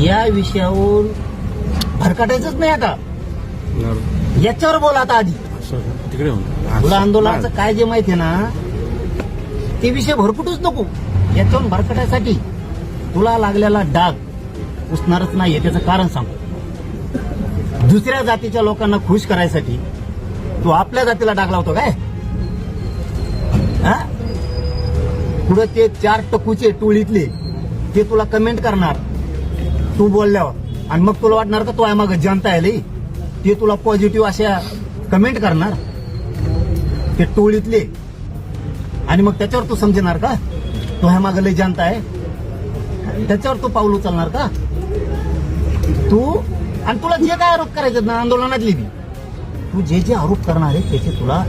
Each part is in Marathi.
या विषयावर भरकटायचंच नाही आता, याच्यावर बोला आता आधी. तिकडे तुला आंदोलनाचं काय जे माहिती आहे ना, ते विषय भरकुटूच नको. याच्यावर भरकटायसाठी तुला लागलेला डाग पुसणारच नाहीये. त्याचं कारण सांगतो. दुसऱ्या जातीच्या लोकांना खुश करायसाठी तू आपल्या जातीला डाग लावतो काय? पुढे ते 4 टकूचे टोळीतले ते तुला कमेंट करणार तू बोलल्यावर, आणि मग तुला वाटणार का तो आहे मग जनता आहे लई, ते तुला पॉझिटिव्ह अशा कमेंट करणार ते टोळीतले, आणि मग त्याच्यावर तू समजणार का तो ह्या मागे लई जनता आहे? त्याच्यावर तू पाऊल उचलणार का तू? आणि तुला जे काय आरोप करायचे ना आंदोलनातले बी, तू जे जे आरोप करणार आहे त्याचे तुला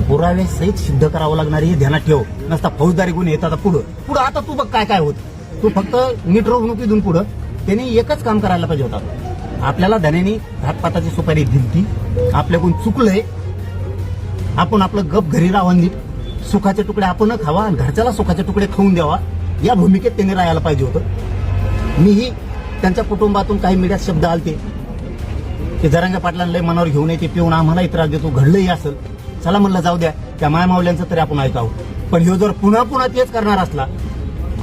पुरावे सहित सिद्ध करावं लागणार हे ध्यानात ठेव. नसता फौजदारी गुन्हे येतात पुढं आता तू बघ काय काय होत. तू फक्त नीट रोखणुकीतून पुढं त्यांनी एकच काम करायला पाहिजे होता. आपल्याला धन्यानी हातपाताची सुपारी दिली, आपल्याकडून चुकलंय, आपण आपलं गप घरी राहावं, नीट सुखाचे तुकडे आपण खावा आणि घरच्याला सुखाचे तुकडे खाऊन द्यावा, या भूमिकेत त्यांनी राहायला पाहिजे होतं. मीही त्यांच्या कुटुंबातून काही मीडियात शब्द आलते की जरांगे पाटलांना लय मनावर घेऊन येते, पिऊन आम्हालाही त्रास देतो, घडलंही असेल. चला म्हणलं जाऊ द्या, त्या मायमावल्यांचं तरी आपण ऐकावं. पण ह्यो जर पुन्हा तेच करणार असला,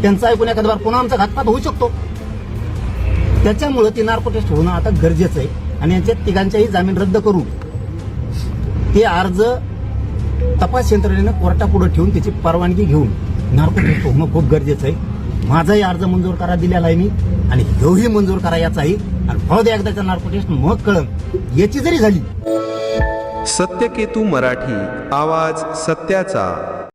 त्यांचा ऐकून एखाद्या पुन्हा आमचा घातपात होऊ शकतो. त्याच्यामुळे ती नार्को टेस्ट होणं आता गरजेचं आहे. आणि यांच्या तिघांच्याही जामीन रद्द करून ते अर्ज तपास यंत्रणेनं कोर्टापुढे ठेवून त्याची परवानगी घेऊन नार्को टेस्ट होणं खूप गरजेचं आहे. माझाही अर्ज मंजूर करा दिलेला आहे मी, आणि ह्योही मंजूर करा याचाही. आणि भाऊ द्या एकदाचा नार्को टेस्ट मग कळण याची जरी झाली. सत्यकेतू मराठी, आवाज सत्याचा.